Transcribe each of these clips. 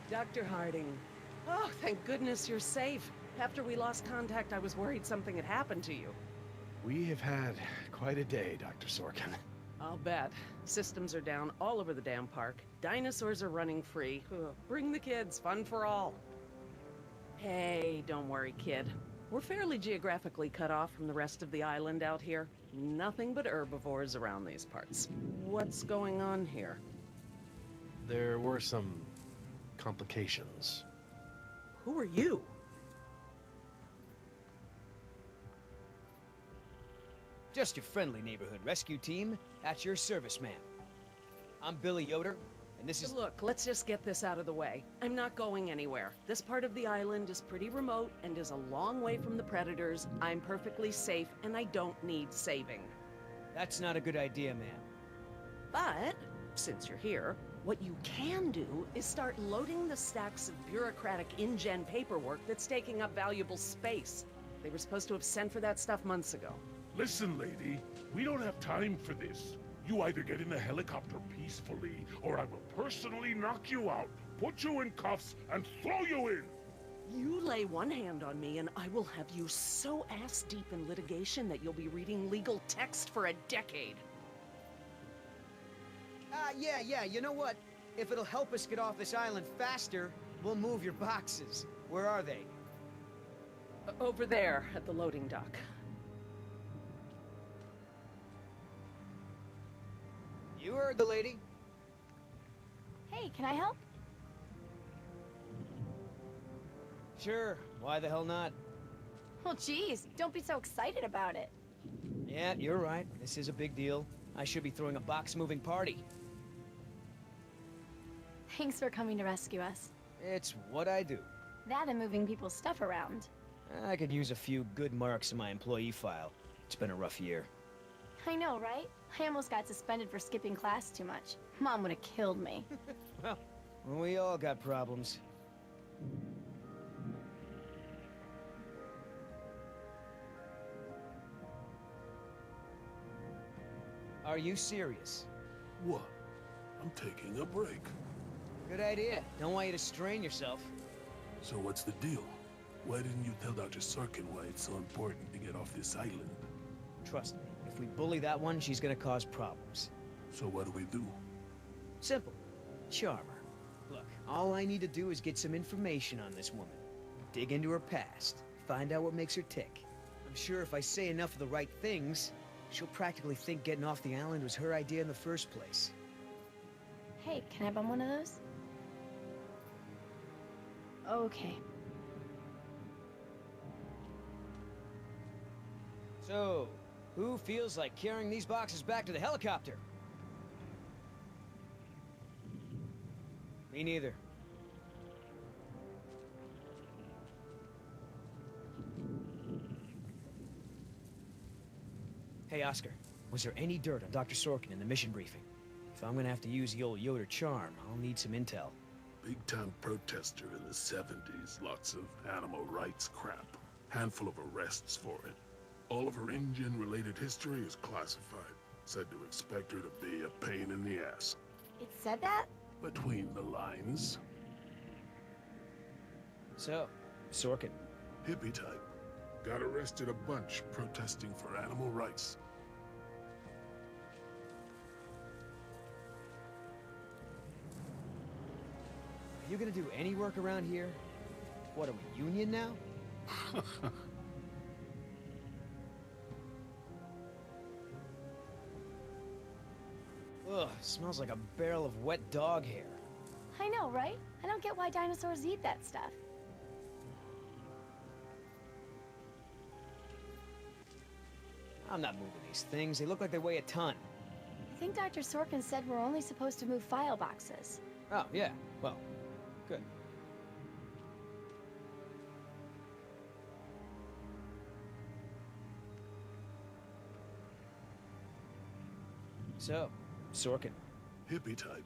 Dr. Harding. Oh, thank goodness you're safe. After we lost contact, I was worried something had happened to you. We have had quite a day, Dr. Sorkin. I'll bet. Systems are down all over the damn park. Dinosaurs are running free. Ugh, bring the kids, fun for all. Hey, don't worry, kid. We're fairly geographically cut off from the rest of the island out here. Nothing but herbivores around these parts. What's going on here? There were some complications. Who are you? Just your friendly neighborhood rescue team. At your service, ma'am. I'm Billy Yoder, and this is... Look, let's just get this out of the way. I'm not going anywhere. This part of the island is pretty remote and is a long way from the predators. I'm perfectly safe, and I don't need saving. That's not a good idea, ma'am. But, since you're here, what you can do is start loading the stacks of bureaucratic InGen paperwork that's taking up valuable space. They were supposed to have sent for that stuff months ago. Listen, lady, we don't have time for this. You either get in the helicopter peacefully, or I will personally knock you out, put you in cuffs, and throw you in! You lay one hand on me and I will have you so ass-deep in litigation that you'll be reading legal text for a decade. Yeah, you know what? If it'll help us get off this island faster, we'll move your boxes. Where are they? Over there, at the loading dock. You heard the lady. Hey, can I help? Sure, why the hell not? Well, geez, don't be so excited about it. Yeah, you're right. This is a big deal. I should be throwing a box-moving party. Thanks for coming to rescue us. It's what I do. That and moving people's stuff around. I could use a few good marks in my employee file. It's been a rough year. I know, right? I almost got suspended for skipping class too much. Mom would have killed me. Well, we all got problems. Are you serious? What? I'm taking a break. Good idea. Don't want you to strain yourself. So what's the deal? Why didn't you tell Dr. Sorkin why it's so important to get off this island? Trust me, if we bully that one, she's gonna cause problems. So what do we do? Simple. Charm her. Look, all I need to do is get some information on this woman. Dig into her past. Find out what makes her tick. I'm sure if I say enough of the right things, she'll practically think getting off the island was her idea in the first place. Hey, can I bum one of those? Okay. So, who feels like carrying these boxes back to the helicopter? Me neither. Hey, Oscar. Was there any dirt on Dr. Sorkin in the mission briefing? If I'm gonna have to use the old Yoder charm, I'll need some intel. Big-time protester in the 70s. Lots of animal rights crap. Handful of arrests for it. All of her InGen-related history is classified. Said to expect her to be a pain in the ass. It said that? Between the lines. So, Sorkin. Hippie type. Got arrested a bunch protesting for animal rights. Are you gonna do any work around here? What, are we union now? Ugh, smells like a barrel of wet dog hair. I know, right? I don't get why dinosaurs eat that stuff. I'm not moving these things. They look like they weigh a ton. I think Dr. Sorkin said we're only supposed to move file boxes. Oh, yeah. Well, good. So, Sorkin. Hippie type.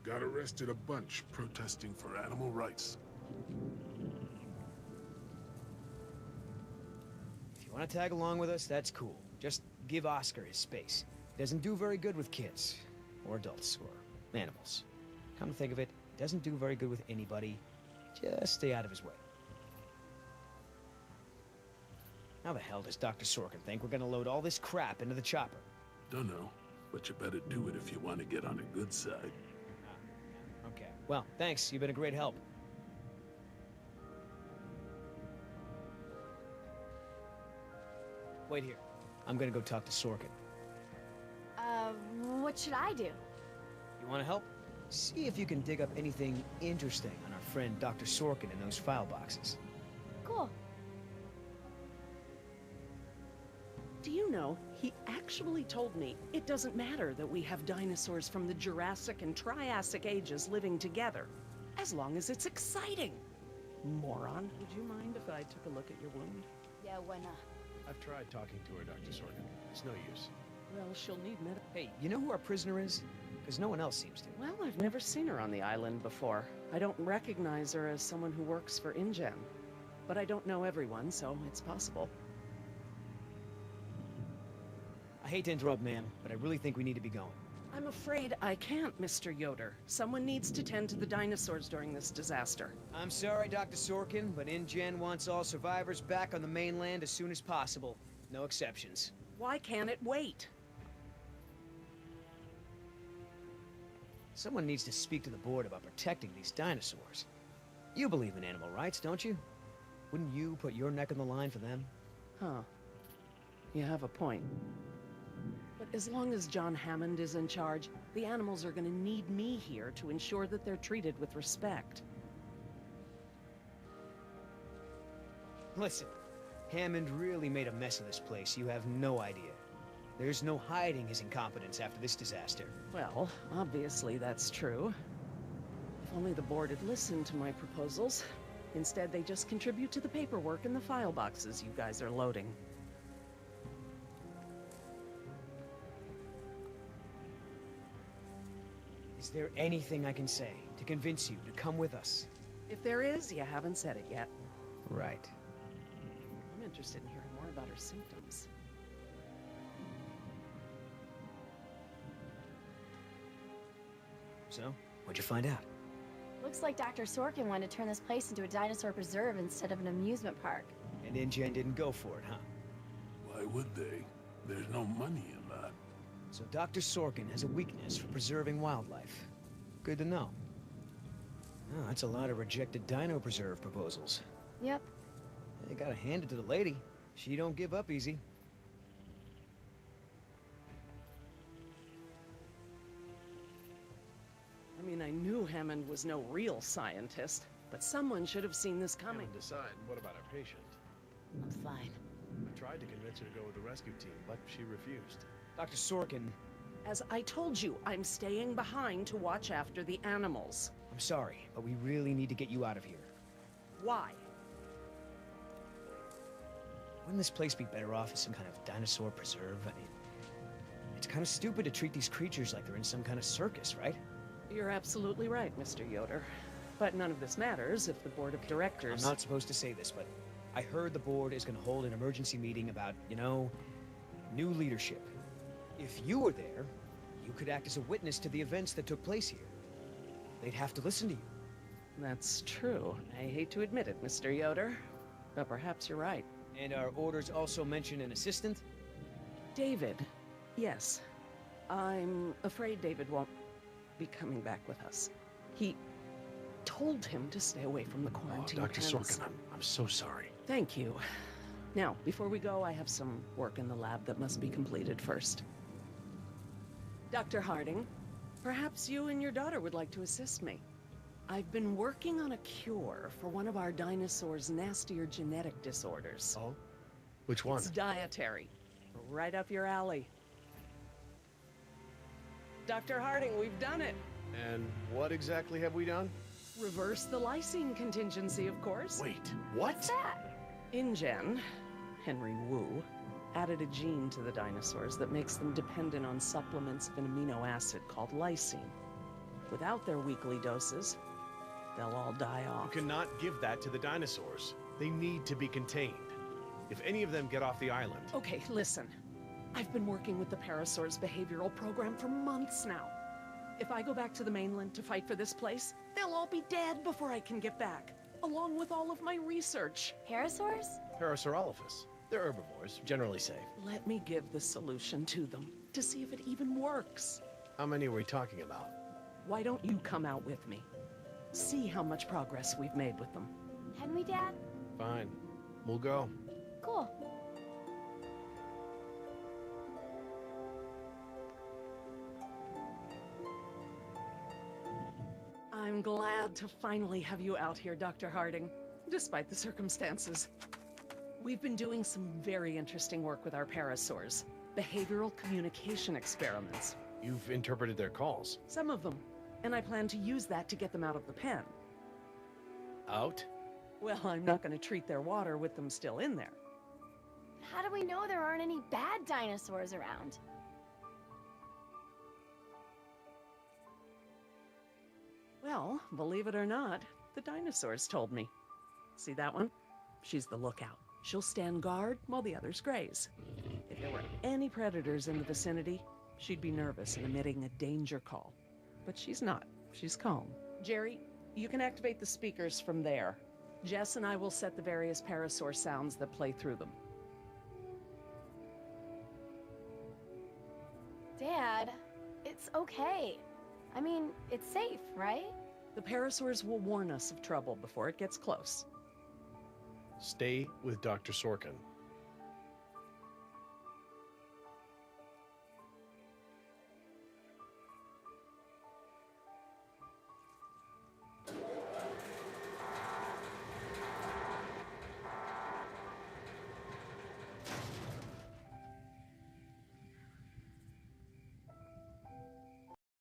Got arrested a bunch protesting for animal rights. If you want to tag along with us, that's cool. Just give Oscar his space. He doesn't do very good with kids. Or adults, or animals. Come to think of it, doesn't do very good with anybody. Just stay out of his way. How the hell does Dr. Sorkin think we're gonna load all this crap into the chopper? Dunno, but you better do it if you want to get on the good side. Okay. Well, thanks. You've been a great help. Wait here. I'm gonna go talk to Sorkin. What should I do? You wanna help? See if you can dig up anything interesting on our friend Dr. Sorkin in those file boxes. Cool. Do you know, he actually told me it doesn't matter that we have dinosaurs from the Jurassic and Triassic ages living together, as long as it's exciting. Moron. Would you mind if I took a look at your wound? Yeah, why not? I've tried talking to her, Dr. Sorkin. It's no use. Well, she'll need med. Hey, you know who our prisoner is? Because no one else seems to. Well, I've never seen her on the island before. I don't recognize her as someone who works for InGen. But I don't know everyone, so it's possible. I hate to interrupt, ma'am, but I really think we need to be going. I'm afraid I can't, Mr. Yoder. Someone needs to tend to the dinosaurs during this disaster. I'm sorry, Dr. Sorkin, but InGen wants all survivors back on the mainland as soon as possible. No exceptions. Why can't it wait? Someone needs to speak to the board about protecting these dinosaurs. You believe in animal rights, don't you? Wouldn't you put your neck on the line for them? Huh. You have a point. But as long as John Hammond is in charge, the animals are gonna need me here to ensure that they're treated with respect. Listen, Hammond really made a mess of this place. You have no idea. There's no hiding his incompetence after this disaster. Well, obviously that's true. If only the board had listened to my proposals. Instead, they just contribute to the paperwork in the file boxes you guys are loading. Is there anything I can say to convince you to come with us? If there is, you haven't said it yet. Right. I'm interested in hearing more about her symptoms. So, what'd you find out? Looks like Dr. Sorkin wanted to turn this place into a dinosaur preserve instead of an amusement park. And InGen didn't go for it, huh? Why would they? There's no money in that. So Dr. Sorkin has a weakness for preserving wildlife. Good to know. Oh, that's a lot of rejected dino preserve proposals. Yep. You gotta hand it to the lady. She don't give up easy. I mean, I knew Hammond was no real scientist, but someone should have seen this coming. Hammond decide. What about our patient? I'm fine. I tried to convince her to go with the rescue team, but she refused. Dr. Sorkin, As I told you, I'm staying behind to watch after the animals. I'm sorry, but we really need to get you out of here. Why? Wouldn't this place be better off as some kind of dinosaur preserve? I mean, it's kind of stupid to treat these creatures like they're in some kind of circus, right? You're absolutely right, Mr. Yoder. But none of this matters if the board of directors... I'm not supposed to say this, but I heard the board is going to hold an emergency meeting about, you know, new leadership. If you were there, you could act as a witness to the events that took place here. They'd have to listen to you. That's true. I hate to admit it, Mr. Yoder, but perhaps you're right. And our orders also mention an assistant? David. Yes. I'm afraid David won't be coming back with us. He told him to stay away from the quarantine Dr. tents. Sorkin, I'm so sorry. Thank you. Now, before we go, I have some work in the lab that must be completed first. Dr. Harding, perhaps you and your daughter would like to assist me. I've been working on a cure for one of our dinosaurs' nastier genetic disorders. Oh? Which one? It's dietary. Right up your alley. Dr. Harding, we've done it. And what exactly have we done? Reverse the lysine contingency, of course. Wait, what? What's that? InGen, Henry Wu, added a gene to the dinosaurs that makes them dependent on supplements of an amino acid called lysine. Without their weekly doses, they'll all die You off. cannot give that to the dinosaurs. They need to be contained. If any of them get off the island... Okay, listen. I've been working with the Parasaur's behavioral program for months now. If I go back to the mainland to fight for this place, they'll all be dead before I can get back, along with all of my research. Parasaurs? Parasaurolophus. They're herbivores, generally safe. Let me give the solution to them, to see if it even works. How many are we talking about? Why don't you come out with me? See how much progress we've made with them. Can we, Dad? Fine. We'll go. Cool. I'm glad to finally have you out here, Dr. Harding, despite the circumstances. We've been doing some very interesting work with our parasaurs. Behavioral communication experiments. You've interpreted their calls. Some of them. And I plan to use that to get them out of the pen. Out? Well, I'm not going to treat their water with them still in there. How do we know there aren't any bad dinosaurs around? Well, believe it or not, the dinosaurs told me. See that one? She's the lookout. She'll stand guard while the others graze. If there were any predators in the vicinity, she'd be nervous and emitting a danger call. But she's not. She's calm. Jerry, you can activate the speakers from there. Jess and I will set the various parasaur sounds that play through them. Dad, it's okay. I mean, it's safe, right? The parasaurs will warn us of trouble before it gets close. Stay with Dr. Sorkin.